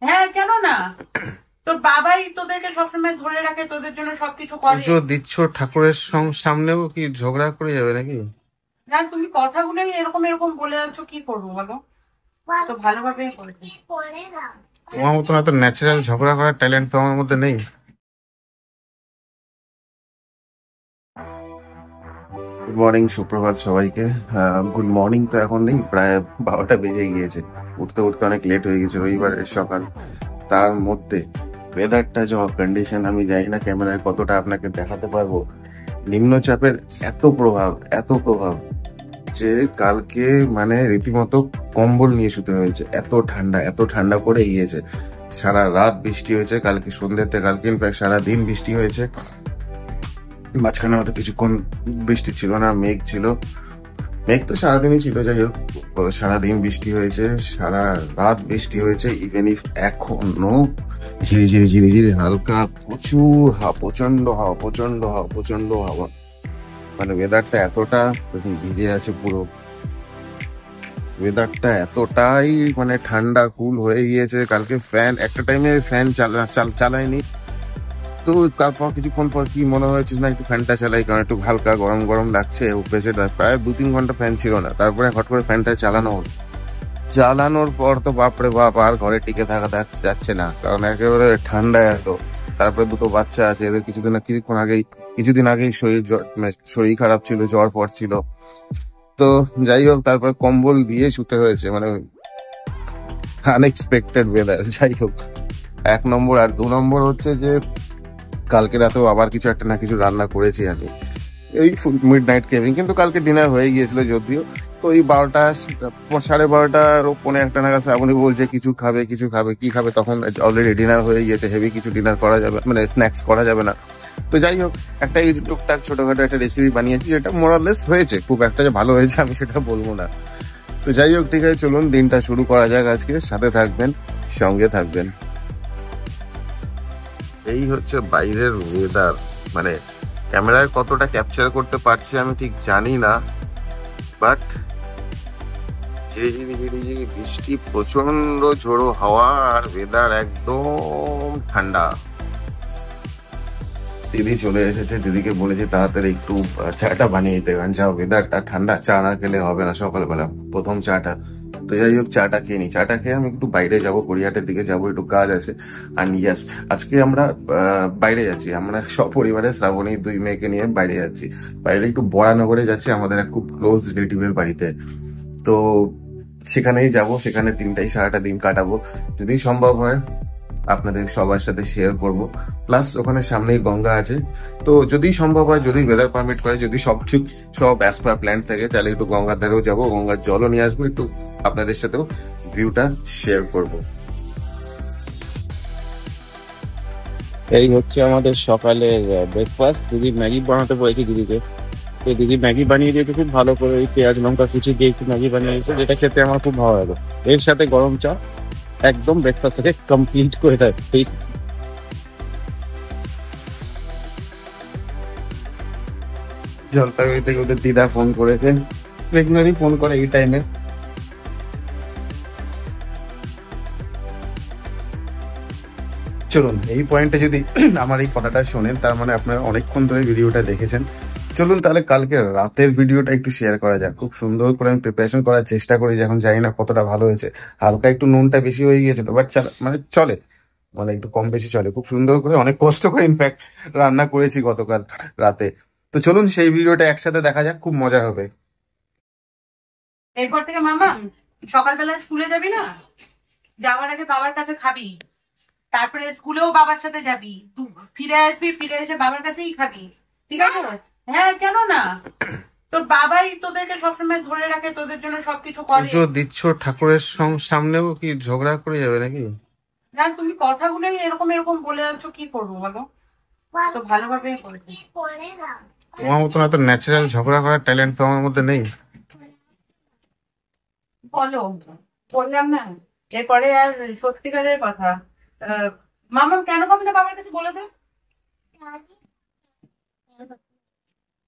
হ্যাঁ, কেন না? তোর বাবাই তোদেরকে সবসময় ধরে রাখে, তোদের জন্য সবকিছু করে। পুজো দিচ্ছ ঠাকুরের সামনেও কি ঝগড়া করে যাবে নাকি? না, তুমি কথাগুলোই এরকম এরকম বলে যাচ্ছ, কি করবো বলো? তো ভালোভাবেই করেছি। তোমার মতন এত ন্যাচারাল ঝগড়া করার ট্যালেন্ট তো আমার মধ্যে নেই। গুড মর্নিং, সুপ্রভাত সবাইকে। গুড মর্নিং তো এখন নেই, প্রায় 12টা বেজে গিয়েছে। উঠতে উঠতে অনেক লেট হয়ে গেছে, রবিবারের সকাল। তার মধ্যে ওয়েদারটা যা কন্ডিশন, আমি জানি না ক্যামেরায় কতটা আপনাকে দেখাতে পারবো। নিম্নচাপের এত প্রভাব, এত প্রভাব যে কালকে মানে রীতিমতো কম্বল নিয়ে শুতে হয়েছে। এত ঠান্ডা, এত ঠান্ডা পড়ে গিয়েছে। সারা রাত বৃষ্টি হয়েছে কালকে সন্ধ্যেতে, কালকে ইনফ্যাক্ট সারা দিন বৃষ্টি হয়েছে। মাঝখানে হয়তো কিছুক্ষণ বৃষ্টি ছিল না, মেঘ ছিল। মেঘ তো সারাদিনই ছিল, যাই হোক। সারাদিন বৃষ্টি হয়েছে, সারা রাত বৃষ্টি হয়েছে। ইভেন ইফ এখনো ঝিরি ঝিরি ঝিরি ঝিরি হালকা প্রচুর হাওয়া, প্রচন্ড হাওয়া, প্রচন্ড হাওয়া, প্রচন্ড হাওয়া। মানে ওয়েদারটা এতটা দেখুন ভিজে আছে পুরো। ওয়েদারটা এতটাই মানে ঠান্ডা কুল হয়ে গিয়েছে। কালকে ফ্যান একটা টাইমে ফ্যান চালায়নি। তো তারপর কিছুক্ষণ পর কি মনে হয়েছে না একটু ফ্যানটা চালাই, কারণ একটু হালকা গরম গরম লাগছে। অভ্যেসে প্রায় 2-3 ঘন্টা ফ্যান ছিল না, তারপরে হট করে ফ্যানটা চালানো হলো। চালানোর পর তো বাপরে বাপ, আর ঘরে টিকে থাকা যাচ্ছে না, কারণ একেবারে ঠান্ডা এত। তারপরে দুটো বাচ্চা আছে, এদের কিছুদিন আগেই শরীর খারাপ ছিল, জ্বর পড় ছিল। তো যাই হোক, তারপরে কম্বল দিয়ে শুতে হয়েছে, মানে আনএক্সপেক্টেড ওয়েদার। যাই হোক, 1 নম্বর। আর 2 নম্বর হচ্ছে যে কালকে রাতেও আবার কিছু একটা না কিছু রান্না করেছি আমি, এই মিড নাইট কেভিং। কিন্তু কালকে ডিনার হয়ে গিয়েছিল যদিও। তো এই 12টা, 12:30, পৌনে 1টা নাগাদ শ্রাবণী বলছে কিছু খাবে, কিছু খাবে, কি খাবে? তখন অলরেডি ডিনার হয়ে গিয়েছে, হেভি কিছু ডিনার করা যাবে, মানে স্ন্যাক্স করা যাবে না। তো যাই হোক, একটা এই টুকটাক ছোটখাটো একটা রেসিপি বানিয়েছি, যেটা মোরাললেস হয়েছে, খুব একটা যে ভালো হয়েছে আমি সেটা বলবো না। তো যাই হোক, ঠিক আছে, চলুন দিনটা শুরু করা যাক আজকে। সাথে থাকবেন, সঙ্গে থাকবেন। এই হচ্ছে বাইরের ওয়েদার। মানে ক্যামেরায় কতটা ক্যাপচার করতে পারছি আমি ঠিক জানি না, বাট ঝিরি ঝিরি ঝিরি ঝিরি বৃষ্টি, প্রচন্ড ঝোড়ো হাওয়া, আর ওয়েদার একদম ঠান্ডা। দিদি চলে এসেছে, দিদিকে বলেছি তাড়াতাড়ি একটু চাটা বানিয়ে দিতে, কারণ যা ওয়েদারটা ঠান্ডা, চা না খেলে হবে না সকালবেলা প্রথম চাটা। তো যাই হোক, চাটা খেয়ে নি। চাটা খেয়ে আমি একটু বাইরে যাব, গড়িয়াহাটের দিকে যাব, একটু কাজ আছে। আর ইয়াস, আজকে আমরা বাইরে যাচ্ছি, আমরা সপরিবারে শ্রাবণী 2 মেয়েকে নিয়ে বাইরে যাচ্ছি। বাইরে একটু বরানগরে যাচ্ছি, আমাদের এক খুব ক্লোজ রিলেটিভের বাড়িতে। তো সেখানেই যাব, সেখানে দিনটাই সারাটা দিন কাটাবো। যদি সম্ভব হয় আপনাদের সবার সাথে শেয়ার করব। প্লাস ওখানে সামনেই গঙ্গা আছে। তো যদি সম্ভব হয়, যদি ওয়েদার পারমিট করে, যদি সব অ্যাজ পার প্ল্যান থাকে, তাহলে একটু গঙ্গার ধারেও যাবো, গঙ্গার জলও নিয়ে আসবো, একটু আপনাদের সাথেও ভিউটা শেয়ার করব। এই হচ্ছে আমাদের সকালের ব্রেকফাস্ট। দিদি ম্যাগি বানাতে বলেছি দিদিকে। তো দিদি ম্যাগি বানিয়ে দিয়েছে খুব ভালো করে, ওই পেঁয়াজ লঙ্কা কুচি দিয়ে একটু ম্যাগি বানিয়ে দিয়েছে, যেটা খেতে আমার খুব ভালো লাগে। এর সাথে গরম চা, একদম ব্রেকফাস্টটাকে কমপ্লিট করে দেয় এই। জলপাইগুড়ি থেকে ওদের দিদা ফোন করেছে, রেগুলারই ফোন করে এই টাইমে। চলুন, এই পয়েন্টে যদি আমার এই কথাটা শোনেন, তার মানে আপনারা অনেকক্ষণ ধরে ভিডিওটা দেখেছেন। চলুন তাহলে কালকে রাতের ভিডিওটা একটু শেয়ার করা যাক। খুব সুন্দর করে আমি প্রিপারেশন করার চেষ্টা করি, এখন জানি না কতটা ভালো হয়েছে। হালকা একটু নুনটা বেশি হয়ে গিয়েছিল, বাট মানে চলে, মানে একটু কম বেশি চলে। খুব সুন্দর করে, অনেক কষ্ট করে ইনফ্যাক্ট রান্না করেছি গতকাল রাতে। তো চলুন সেই ভিডিওটা একসাথে দেখা যাক, খুব মজা হবে। এরপর থেকে মামা, সকালবেলা স্কুলে যাবি না? যাওয়ার আগে বাবার কাছে খাবি, তারপরে স্কুলেও বাবার সাথে যাবি, তুই ফিরে আসবি, ফিরে এসে বাবার কাছেই খাবি। ঠিক আছে? হ্যাঁ, কেন না? তোর বাবাই তোদেরকে সবসময় ধরে রাখে, তোদের জন্য সবকিছু করে। পুজো দিচ্ছ ঠাকুরের সামনেও কি ঝগড়া করে যাবে নাকি? না, তুমি কথাগুলোই এরকম এরকম বলে যাচ্ছ, কি করবো বলো? তো ভালোভাবেই করেছি। তোমার মতন এত ন্যাচারাল ঝগড়া করার ট্যালেন্ট তো আমার মধ্যে নেই। বলো, বললাম না? এরপরে আর সত্যিকারের কথা। আহ, মামা কেন পাবি না বাবার কাছে, বলে দে।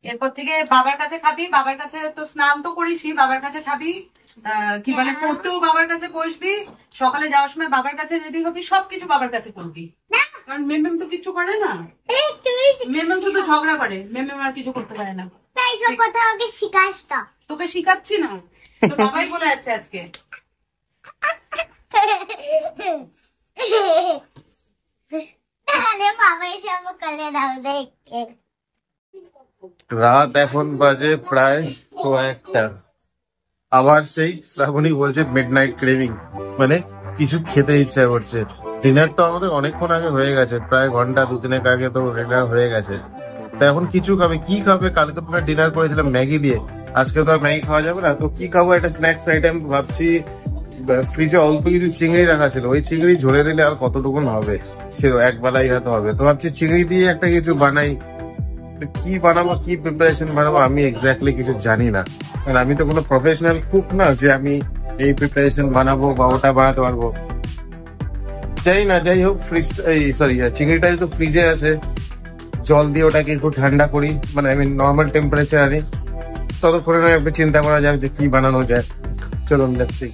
এরপর থেকে বাবার কাছে খাবি, বাবার কাছে তো স্নান তো করিসই, বাবার কাছে খাবি, কি বলে পড়তেও বাবার কাছে বসবি, সকালে যাওয়ার সময় বাবার কাছে রেডি হবি, সবকিছু বাবার কাছে করবি। কারণ মেমেম তো কিছু করে না, মেমেম শুধু ঝগড়া করে, মেমেম আর কিছু করতে পারে না। তোকে শিখাচ্ছি না, তো বাবাই বলে যাচ্ছে আজকে। রাত এখন বাজে প্রায় 1:15। আবার সেই শ্রাবণী বলছে মিড নাইট ক্রেভিং, মানে কিছু খেতে ইচ্ছা করছে। ডিনার তো আমাদের অনেকক্ষণ আগে হয়ে গেছে, প্রায় ঘন্টা 2-3 আগে তো ডিনার হয়ে গেছে। তো এখন কিছু খাবে, কি খাবে? কালকে তোমরা ডিনার করেছিলাম ম্যাগি দিয়ে, আজকে তো আর ম্যাগি খাওয়া যাবে না, তো কি খাবো? একটা স্ন্যাক্স আইটেম ভাবছি। ফ্রিজে অল্প কিছু চিংড়ি রাখা ছিল, ওই চিংড়ি ঝোলে দিলে আর কতটুকুন হবে, সে একবেলাই হয়তো হবে। তো ভাবছি চিংড়ি দিয়ে একটা কিছু বানাই। তো কি বানাবো, কি প্রিপারেশন বানাবো আমি এক্স্যাক্টলি কিছু জানি না, কারণ আমি তো কোনো প্রফেশনাল কুক না যে আমি এই প্রিপারেশন বানাবো বা ওটা বানাতে পারবো, জানি না। যাই হোক, চিংড়িটা যেহেতু ফ্রিজে আছে, জল দিয়ে ওটাকে একটু ঠান্ডা করি, মানে আমি নর্মাল টেম্পারেচার আনি, ততক্ষণে না একটু চিন্তা করা যাক যে কি বানানো যায়। চলুন দেখছি।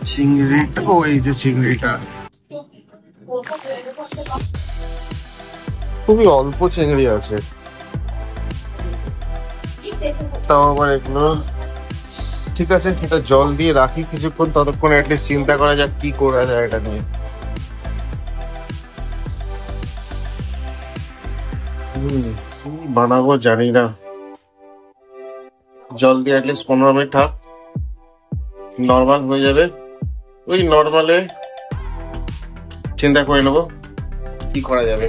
চিংড়িটা, ওই যে চিংড়িটা, খুবই অল্প চিংড়ি আছে, তাও আবার এগুলো ঠিক আছে। এটা জল দিয়ে রাখি কিছুক্ষণ, ততক্ষণ অ্যাটলিস্ট চিন্তা করা যাক কি করা যায় এটা নিয়ে। বানাবো জানি না, জল দিয়ে অ্যাটলিস্ট 15 মিনিট থাক, নর্মাল হয়ে যাবে। ওই নর্মালে চিন্তা করে নেবো কি করা যাবে।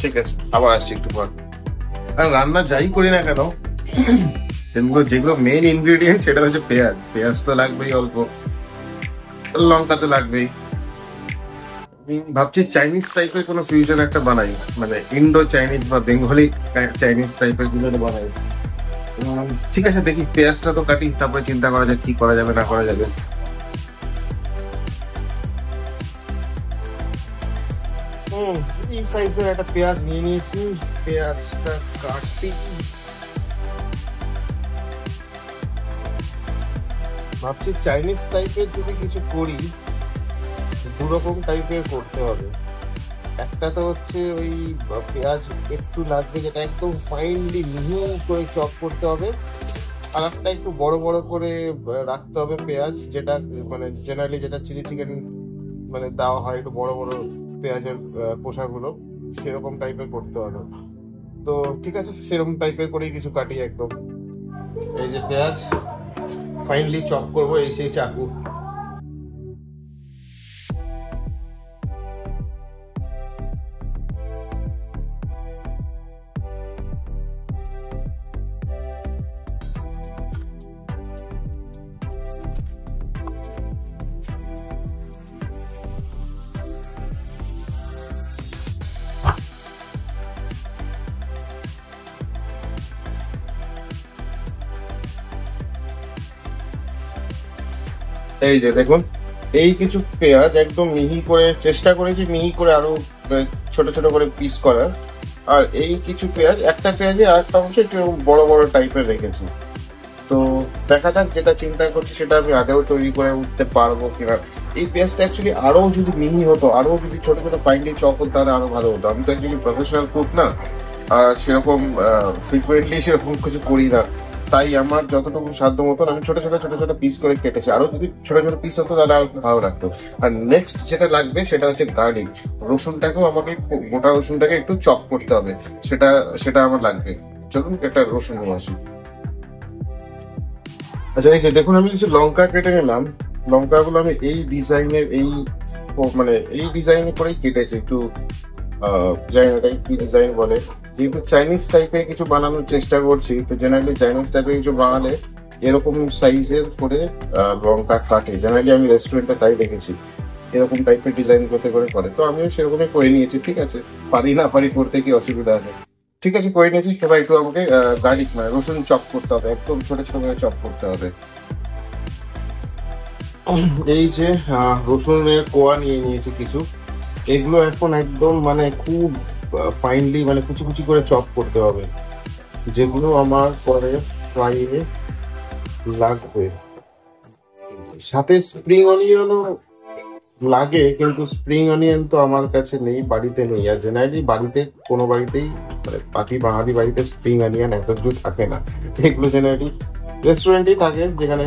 ঠিক আছে, আবার আসছি একটু পর। আর রান্না যাই করি না কেন, যেগুলো মেইন ইনগ্রিডিয়েন্ট সেটা হচ্ছে পেঁয়াজ। পেঁয়াজ তো লাগবেই, অল্প লঙ্কা তো লাগবেই। ভাবছি চাইনিজ টাইপের কোনো ফিউশন একটা বানাই, মানে ইন্ডো চাইনিজ বা বেঙ্গলি চাইনিজ টাইপের কিছু বানাই। ঠিক আছে, দেখি পেঁয়াজটা তো কাটি, তারপরে চিন্তা করা যায় কি করা যাবে না করা যাবে। এই সাইজের একটা পেঁয়াজ নিয়ে নিয়েছি, পেঁয়াজটা কাটি। ভাবছি চাইনিজ টাইপের যদি কিছু করি, দুরকম টাইপের করতে হবে। একটা তো হচ্ছে ওই পেঁয়াজ একটু লাগবে, যেটা একদম ফাইনলি মিহি করে চপ করতে হবে, আর একটা একটু বড় বড় করে রাখতে হবে পেঁয়াজ, যেটা মানে জেনারেলি যেটা চিলি চিকেন মানে দেওয়া হয়, একটু বড় বড় পেঁয়াজের কোষাগুলো, সেরকম টাইপের করতে হবে। তো ঠিক আছে, সেরকম টাইপের করেই কিছু কাটি একদম। এই যে পেঁয়াজ ফাইনলি চপ করবো, এই সেই চাকু। এই যে দেখুন, এই কিছু পেঁয়াজ একদম মিহি করে চেষ্টা করেছি, মিহি করে আরো ছোট ছোট করে পিস করার। আর এই কিছু পেঁয়াজ, একটা পেঁয়াজে আর একটা অংশ একটু বড় বড় টাইপের রেখেছি। তো দেখা যাক, যেটা চিন্তা করছি সেটা আমি আগেও তৈরি করে উঠতে পারবো কিনা। এই পেঁয়াজটা অ্যাকচুয়ালি আরো যদি মিহি হতো, আরো যদি ছোট ছোট ফাইনলি চপ হতো, তাহলে আরো ভালো হতো। আমি তো অ্যাকচুয়ালি প্রফেশনাল কুক না, আর সেরকম ফ্রিকুয়েন্টলি সেরকম কিছু করি না, তাই আমার যতটুকু সাধ্য মতন আমি ছোট ছোট ছোট ছোট পিস করে কেটেছি। আরো যদি ছোট ছোট পিস হতো তাহলে আরো খুব ভালো লাগতো। আর নেক্সট যেটা লাগবে সেটা হচ্ছে গার্লিক। রসুনটাকেও আমাকে, গোটা রসুনটাকে একটু চপ করতে হবে, সেটা আমার লাগবে। চলুন একটা রসুন নিয়ে আসি। আচ্ছা, এই যে দেখুন, আমি কিছু লঙ্কা কেটে নিলাম। লঙ্কাগুলো আমি এই ডিজাইনের, মানে এই ডিজাইনে করেই কেটেছি। একটু জানি না এটাকে কি ডিজাইন বলে, যেহেতু চাইনিজ টাইপের কিছু বানানোর চেষ্টা করছি, তো জেনারেলি চাইনিজ টাইপের কিছু বানালে এরকম সাইজের করে লঙ্কা কাটে। জেনারেলি আমি রেস্টুরেন্টে তাই দেখেছি, এরকম টাইপের ডিজাইন করতে করে। তো আমিও সেরকমই করে নিয়েছি। ঠিক আছে, পারি না পারি করতে কি অসুবিধা আছে। ঠিক আছে, করে নিয়েছি। এবার একটু আমাকে গার্লিক মানে রসুন চপ করতে হবে, একদম ছোট ছোট করে চপ করতে হবে। এই যে রসুনের কোয়া নিয়ে নিয়েছি কিছু, এগুলো এখন একদম মানে খুব ফাইনলি মানে কুচি কুচি করে চপ করতে হবে, যেগুলো আমার পরে ফ্রাইয়ে লাগবে। সাথে স্প্রিং অনিয়নও লাগে, কিন্তু স্প্রিং অনিয়ন তো আমার কাছে নেই, বাড়িতে নেই। আর জেনারেলি বাড়িতে কোনো বাড়িতেই মানে পাতি বাঙালি বাড়িতে স্প্রিং অনিয়ন এত কিছু থাকে না। এগুলো জেনারেলি রেস্টুরেন্টেই থাকে, যেখানে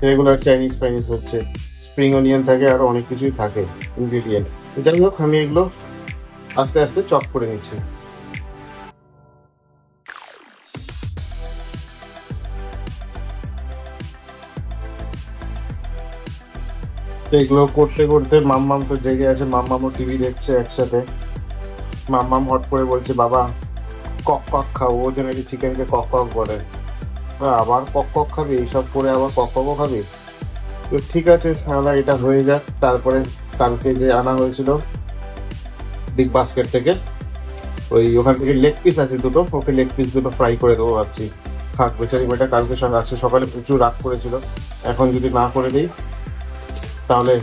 রেগুলার চাইনিজ ফাইনিজ হচ্ছে, স্প্রিং অনিয়ন থাকে, আরো অনেক কিছুই থাকে ইনগ্রিডিয়েন্ট। যাই হোক, আমি এগুলো আস্তে আস্তে চপ করে নিচ্ছি। এগুলো করতে করতে মাম্মাম তো জেগে আছে, মাম্মামও টিভি দেখছে একসাথে। মাম্মাম হট করে বলছে বাবা কক কক খাও, ও জেনারেলি চিকেনকে কক কক বলে। আবার কক কক খাবি, এইসব করে আবার কক ককও খাবি? তো ঠিক আছে, আমরা এটা হয়ে যাক। তারপরে কালকে যে আনা হয়েছিল বিগ বাস্কেট থেকে, ওখান থেকে লেগ পিস আছে দুটো, ওকে লেগ পিস দুটো ফ্রাই করে দেবো ভাবছি। থাক বেচারি মেয়েটা কালকে আজকে সকালে প্রচুর রাগ করেছিল, এখন যদি না করে দিই তাহলে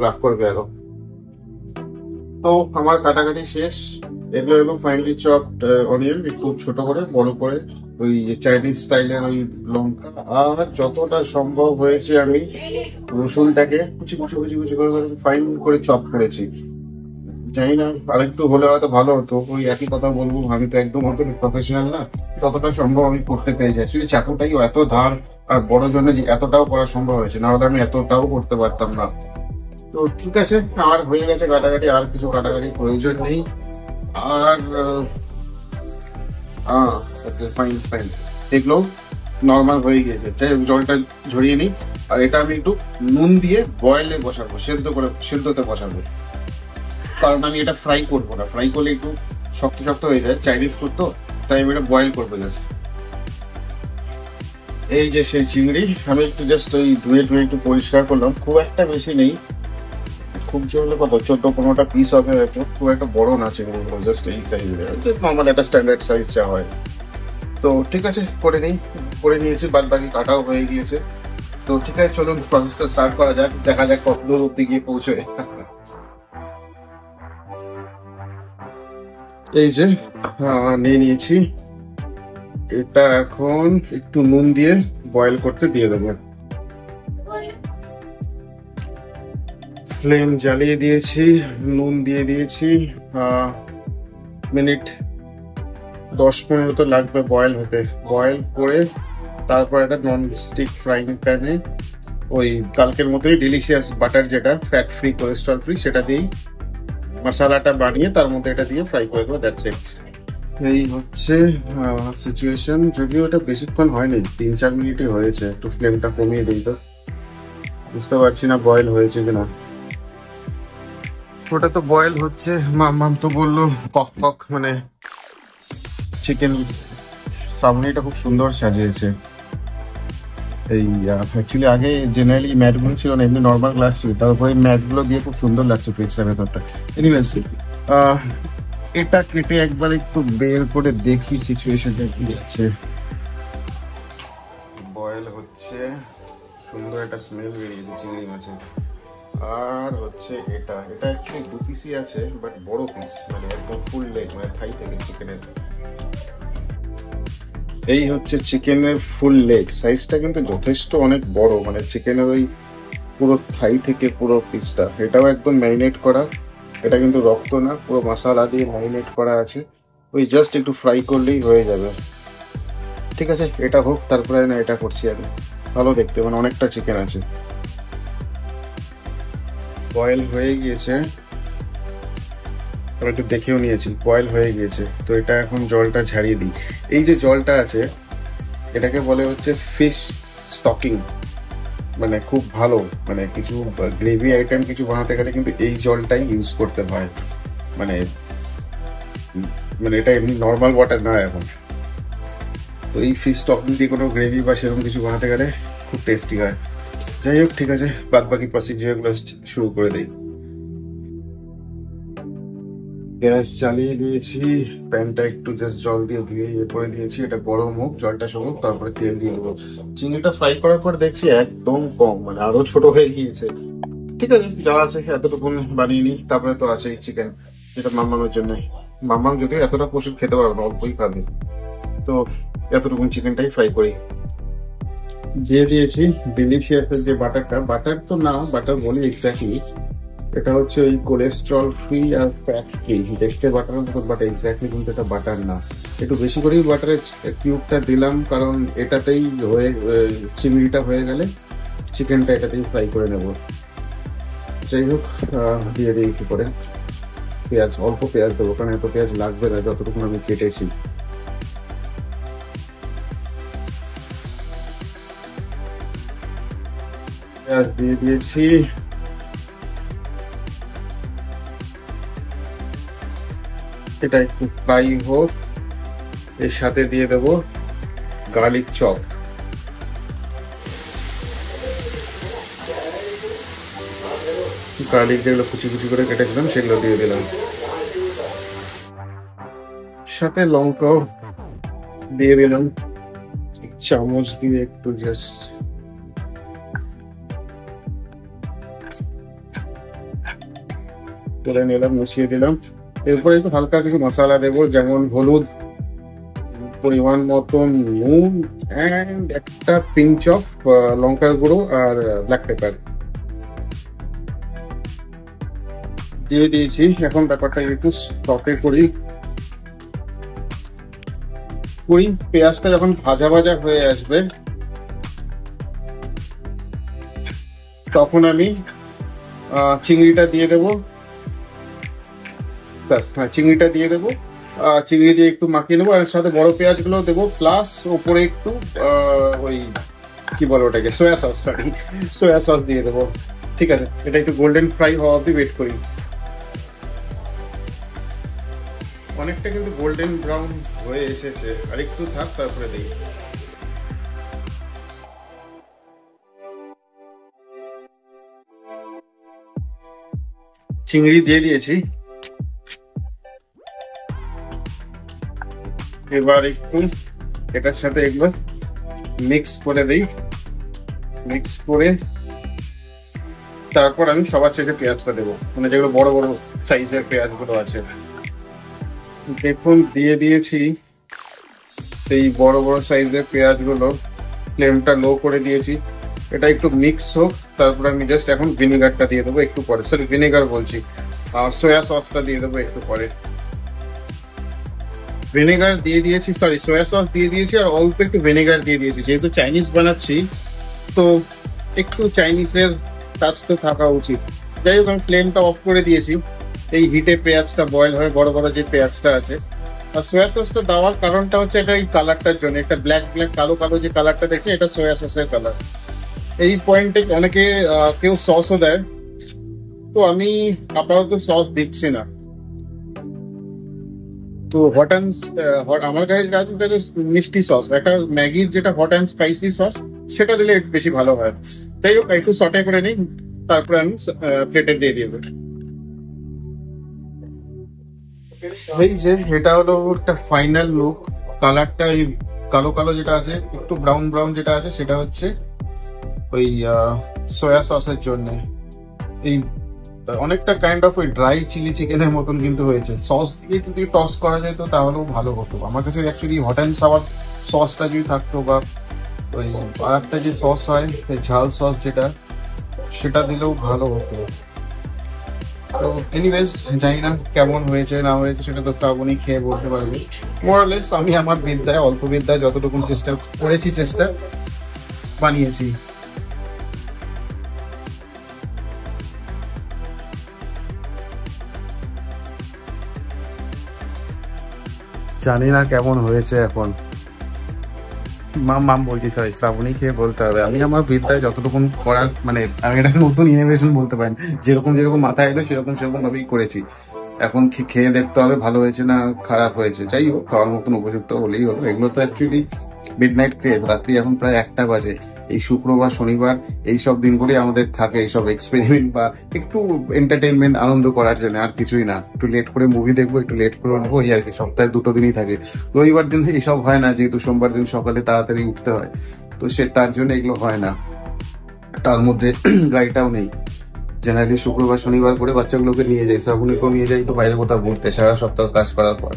রাগ করবে আরো। তো আমার কাটাকাটি শেষ। এগুলো একদম ফাইনালি চপড অনিয়ন, একটু ছোট করে বড় করে ওই চাইনিজ স্টাইলের ওই লঙ্কা, আর যতটা সম্ভব হয়েছে আমি রসুনটাকে কুচি কুচি কুচি কুচি করে ফাইন করে চপ করেছি। জানি না আরেকটু হলে হয়তো ভালো হতো, ওই একই কথা বলবো, আমি তো একদম অত প্রফেশনাল না, যতটা সম্ভব আমি করতে পেরেছি। অ্যাকচুয়ালি চাকুটাই এত ধার আর বড় জন্য যে এতটাও করা সম্ভব হয়েছে, না হলে আমি এতটাও করতে পারতাম না। তো ঠিক আছে, আমার হয়ে গেছে কাটাকাটি, আর কিছু কাটাকাটি প্রয়োজন নেই। আর ফাইন ফাইন, এগুলো নর্মাল হয়ে গিয়েছে, তাই জলটা ঝরিয়ে নিই। আর এটা আমি একটু নুন দিয়ে বয়েলে বসাবো, সেদ্ধতে বসাবো, কারণ আমি এটা ফ্রাই করবো না। ফ্রাই করলে একটু শক্ত শক্ত হয়ে যায়, চাইনিজ ফুড তো, তাই আমি এটা বয়েল করবো জাস্ট। এই যে সেই চিংড়ি, আমি একটু জাস্ট ওই ধুয়ে একটু পরিষ্কার করলাম, খুব একটা বেশি নেই, খুব জোরে কত 14-15টা পিস হবে হয়তো, খুব একটা বড় না চিংড়িগুলো, জাস্ট এই সাইজের, নর্মাল একটা স্ট্যান্ডার্ড সাইজ যা হয়। তো ঠিক আছে, করে নিয়েছি, বাদ বাকি কাটাও হয়ে গিয়েছে। তো ঠিক আছে, চলুন প্রসেসটা স্টার্ট করা যাক, দেখা যাক কত দূর অব্দি গিয়ে পৌঁছয়। এই যে নিয়ে নিয়েছি, এটা এখন একটু নুন দিয়ে বয়েল করতে দিয়ে দেবো। ফ্লেম জ্বালিয়ে দিয়েছি, নুন দিয়ে দিয়েছি, মিনিট 10-15 তো লাগবে বয়েল হতে। বয়েল করে তারপর একটা নন স্টিক ফ্রাইং প্যানে ওই কালকের মতোই ডিলিশিয়াস বাটার, যেটা ফ্যাট ফ্রি কোলেস্ট্রল ফ্রি, সেটা দিয়েই মশলাটা বানিয়ে তার মধ্যে এটা দিয়ে ফ্রাই করে দেবো, দ্যাটস ইট। এই হচ্ছে সিচুয়েশন। যদিও এটা বেশিক্ষণ হয়নি, 3-4 মিনিটই হয়েছে, একটু ফ্লেমটা কমিয়ে দিই তো, বুঝতে পারছি না বয়েল হয়েছে কিনা। ওটা তো বয়েল হচ্ছে, মাম তো বললো কক কক, মানে চিকেন সামনেটা খুব সুন্দর সাজিয়েছে। এই অ্যাকচুয়ালি আগে জেনারেলি ম্যাটগুলো ছিল না, এমনি নর্মাল গ্লাস ছিল, তারপরে ম্যাটগুলো দিয়ে খুব সুন্দর লাগছে ফ্রিজটার ভেতরটা। এনিওয়েজ, এটা কেটে একবার একটু বের করে দেখি সিচুয়েশনটা কি আছে। বয়েল হচ্ছে, সুন্দর একটা স্মেল বেরিয়েছে চিংড়ি মাছের। আর হচ্ছে এটা অ্যাকচুয়ালি 2 পিসই আছে, বাট বড় পিস, মানে একদম ফুল লেগ, মানে থাই থেকে চিকেনের। এই হচ্ছে চিকেনের ফুল লেগ, সাইজটা কিন্তু যথেষ্ট অনেক বড়, মানে চিকেনের ওই পুরো থাই থেকে পুরো পিসটা। এটাও একদম ম্যারিনেট করা, এটা কিন্তু রক্ত না, পুরো মশলা দিয়ে ম্যারিনেট করা আছে, ওই জাস্ট একটু ফ্রাই করলেই হয়ে যাবে। ঠিক আছে, এটা হোক, তারপরে না এটা করছি আমি। ভালো দেখতে, মানে অনেকটা চিকেন আছে। বয়েল হয়ে গিয়েছে, একটু দেখেও নিয়েছি বয়েল হয়ে গিয়েছে। তো এটা এখন জলটা ঝাড়িয়ে দিই। এই যে জলটা আছে, এটাকে বলে হচ্ছে ফিশ স্টকিং, মানে খুব ভালো, মানে কিছু গ্রেভি আইটেম কিছু বানাতে গেলে কিন্তু এই জলটাই ইউজ করতে হয়, মানে এটা এমনি নর্মাল ওয়াটার নয় এখন। তো এই ফিশ স্টকিং দিয়ে কোনো গ্রেভি বা সেরকম কিছু বানাতে গেলে খুব টেস্টি হয়। যাই হোক, ঠিক আছে, বাদ বাকি প্রসিডিউরগুলো শুরু করে দিই। গ্যাস চালিয়ে দিয়েছি, প্যানটা একটু জাস্ট জল দিয়ে ধুয়ে করে দিয়েছি, এটা গরম হোক, জলটা শুকুক, তারপরে তেল দিয়ে দেবো। চিংড়িটা ফ্রাই করার পর দেখছি একদম কম, মানে আরো ছোট হয়ে গিয়েছে। ঠিক আছে, যা আছে এতটুকু বানিয়ে নিই। তারপরে তো আছে চিকেন, যেটা মাম্মামের জন্য। মাম্মাম যদিও এতটা পশু খেতে পারবে না, অল্পই খাবে, তো এতটুকু চিকেনটাই ফ্রাই করি। দিয়ে দিয়েছি ডিলিশিয়াসের যে বাটারটা, বাটার তো না, বাটার বলি এক্স্যাক্টলি, এটা হচ্ছে ওই কোলেস্ট্রল ফ্রি আর ফ্যাট ফ্রি, দেখতে বাটারের মতো, বাট এক্স্যাক্টলি কিন্তু এটা বাটার না। একটু বেশি করেই বাটারের কিউবটা দিলাম, কারণ এটাতেই হয়ে চিংড়িটা হয়ে গেলে চিকেনটা এটাতেই ফ্রাই করে নেব। যাই হোক, দিয়ে দিয়েছি করে পেঁয়াজ, অল্প পেঁয়াজ দেবো, কারণ এত পেঁয়াজ লাগবে না যতটুকু আমি কেটেছি। পেঁয়াজ দিয়ে দিয়েছি, এটা একটু ফ্রাই হোক। এর সাথে দিয়ে দেব গার্লিক চপ, গার্লিক যেগুলো কুচি কুচি করে কেটেছিলাম সেগুলো দিয়ে দিলাম, সাথে লঙ্কাও দিয়ে দিলাম চামচ দিয়ে একটু জাস্ট তুলে নিলাম, মিশিয়ে দিলাম। এরপরে একটু হালকা কিছু মশলা দেবো, যেমন হলুদ, পরিমাণ মতন নুন, অ্যান্ড একটা পিঞ্চ অফ লঙ্কার গুঁড়ো আর ব্ল্যাক পেপার দিয়ে দিয়েছি। এখন ব্যাপারটা একটু সটে করি। পেঁয়াজটা যখন ভাজা ভাজা হয়ে আসবে তখন আমি চিংড়িটা দিয়ে দেবো। চিংড়িটা দিয়ে দেবো, চিংড়ি দিয়ে একটু মাখিয়ে নেবো, আর সাথে বড় পেঁয়াজ গুলো দেবো, প্লাস ওপরে একটু ওই কি বলো ওটাকে, সোয়া সস, সরি সোয়া সস দিয়ে দেবো। ঠিক আছে, এটা একটু গোল্ডেন ফ্রাই হওয়া অব্দি ওয়েট করি। অনেকটা কিন্তু গোল্ডেন ব্রাউন হয়ে এসেছে, আর একটু থাক, তারপরে দিই। চিংড়ি দিয়ে দিয়েছি, এবার একটু এটার সাথে একবার মিক্স করে দিই। মিক্স করে তারপর আমি সবার শেষে পেঁয়াজটা দেবো, মানে যেগুলো বড় বড় সাইজের পেঁয়াজ গুলো আছে। দেখুন দিয়ে দিয়েছি সেই বড় বড় সাইজের পেঁয়াজ গুলো, ফ্লেমটা লো করে দিয়েছি। এটা একটু মিক্স হোক, তারপর আমি জাস্ট এখন ভিনেগারটা দিয়ে দেবো একটু পরে, সরি ভিনেগার বলছি, সোয়া সসটা দিয়ে দেবো একটু পরে। ভিনেগার দিয়ে দিয়েছি, সরি সোয়া সস দিয়ে দিয়েছি, আর অল্প একটু ভিনেগার দিয়ে দিয়েছি। যেহেতু চাইনিজ বানাচ্ছি তো একটু চাইনিজের টাচ তো থাকা উচিত। যাই হোক, আমি ফ্লেমটা অফ করে দিয়েছি। এই হিটে পেঁয়াজটা বয়েল হয়ে বড় বড় যে পেঁয়াজটা আছে, আর সোয়া সসটা দেওয়ার কারণটা হচ্ছে এটা এই কালারটার জন্য, একটা ব্ল্যাক ব্ল্যাক কালো কালো যে কালারটা দেখছি এটা সোয়া সসের কালার। এই পয়েন্টে অনেকে কেউ সসও দেয়, তো আমি আপাতত সস দিচ্ছি না। তো হট অ্যান্ড আমার কাছে মিষ্টি সস, একটা ম্যাগির যেটা হট অ্যান্ড স্পাইসি সস, সেটা দিলে একটু বেশি ভালো হয়। যাই হোক, একটু সটে করে নিই, তারপরে আমি প্লেটে দিয়ে দিব। এই যে এটা হলো একটা ফাইনাল লুক। কালারটা এই কালো কালো যেটা আছে, একটু ব্রাউন ব্রাউন যেটা আছে, সেটা হচ্ছে ওই সোয়া সসের জন্য। এই অনেকটা কাইন্ড অফ ওই ড্রাই চিলি চিকেনের মতন কিন্তু হয়েছে। সস দিয়ে যদি টস করা যেত তাহলেও ভালো হতো। আমার কাছে অ্যাকচুয়ালি হট অ্যান্ড সাওয়ার সসটা যদি থাকতো, বা ওই আর একটা যে সস হয় ঝাল সস যেটা, সেটা দিলেও ভালো হতো। তো এনিওয়েজ, জানি না কেমন হয়েছে না হয়েছে, সেটা তো শ্রাবণী খেয়ে বলতে পারবে। মোরালেস আমি আমার বিদ্যায়, অল্প বিদ্যায় যতটুকু চেষ্টা করেছি, চেষ্টা বানিয়েছি। জানি না কেমন হয়েছে এখন, মাম বলছি, সরি শ্রাবণী খেয়ে বলতে হবে। আমি আমার বিদ্যায় যতটুকু করার, মানে আমি এটা নতুন ইনোভেশন বলতে পারেন, যেরকম যেরকম মাথায় এলো সেরকম সেরকম ভাবেই করেছি। এখন খেয়ে দেখতে হবে ভালো হয়েছে না খারাপ হয়েছে। যাই হোক, খাওয়ার মতন উপযুক্ত হলেই হলো। এগুলো তো অ্যাকচুয়ালি মিড নাইট ক্রেজ, রাত্রি এখন প্রায় 1টা বাজে। এই শুক্রবার শনিবার এইসব দিনগুলি আমাদের থাকে এইসব এক্সপেরিমেন্ট বা একটু এন্টারটেনমেন্ট আনন্দ করার জন্য, আর কিছুই না। একটু লেট করে মুভি দেখবো, একটু লেট করে উঠবো, এই আর কি। সপ্তাহে 2টো দিনই থাকে, রবিবার দিন এইসব হয় না, যেহেতু সোমবার দিন সকালে তাড়াতাড়ি উঠতে হয়, তো তার জন্য এগুলো হয় না। তার মধ্যে গাড়িটাও নেই, জেনারেলি শুক্রবার শনিবার করে বাচ্চাগুলোকে নিয়ে যাই, শ্রাবণীকেও নিয়ে যাই একটু বাইরে কোথাও ঘুরতে সারা সপ্তাহ কাজ করার পর।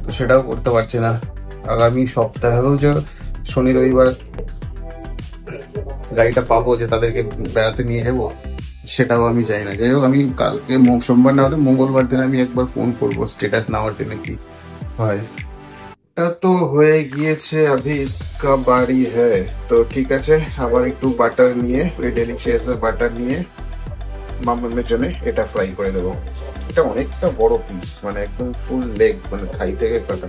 তো সেটাও করতে পারছি না। আগামী সপ্তাহেও যে শনি রবিবার গাড়িটা পাবো যে তাদেরকে বেড়াতে নিয়ে যাবো সেটাও আমি চাই না। যাই হোক, আমি কালকে সোমবার না হলে মঙ্গলবার দিন আমি একবার ফোন করবো স্ট্যাটাস নেওয়ার জন্য কি হয়। এটা তো হয়ে গিয়েছে, अभी इसका बारी है। তো ঠিক আছে, আবার একটু বাটার নিয়ে, ওই ডেলিশিয়াস বাটার নিয়ে মামামের জন্য এটা ফ্রাই করে দেবো। এটা অনেকটা বড় পিস, মানে একদম ফুল লেগ, মানে থাই থেকে কাটা।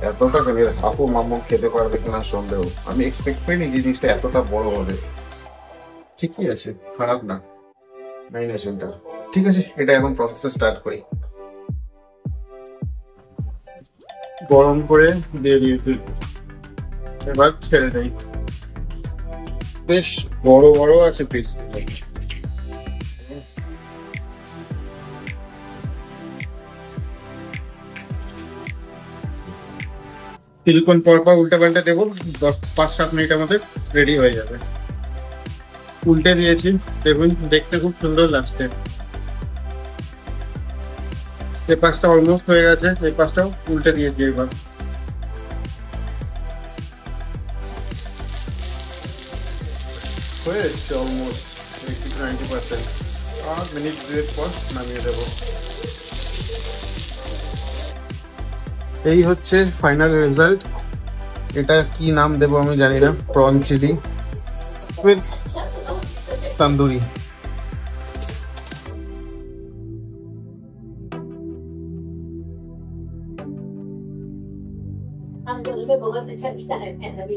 এতটা কেন, এর হাফও মামা খেতে পারবে কিনা সন্দেহ। আমি এক্সপেক্ট করিনি জিনিসটা এতটা বড় হবে। ঠিকই আছে, খারাপ না, ম্যারিনেশনটা ঠিক আছে। এটা এখন প্রসেসটা স্টার্ট করি। গরম করে দিয়ে দিয়েছি, এবার ছেড়ে দেই। বেশ বড় বড় আছে পিস। কিছুক্ষণ পর পর উল্টে পাল্টে দেবো, 5-7 মিনিটের মধ্যে রেডি হয়ে যাবে। উল্টে দিয়েছি, দেখুন দেখতে খুব সুন্দর লাগছে। এই পাশটা অলমোস্ট হয়ে গেছে, এই পাশটাও উল্টে দিয়েছি। এবার হয়ে এসছে অলমোস্ট 80-90%। আর মিনিট 2 পর নামিয়ে দেবো। এই হচ্ছে ফাইনাল রেজাল্ট। এটা কি নাম দেবো আমি জানি না, প্রন চিলি উইথ তন্দুরি। हम दोनों में बहुत अच्छा रिश्ता है ऐसा भी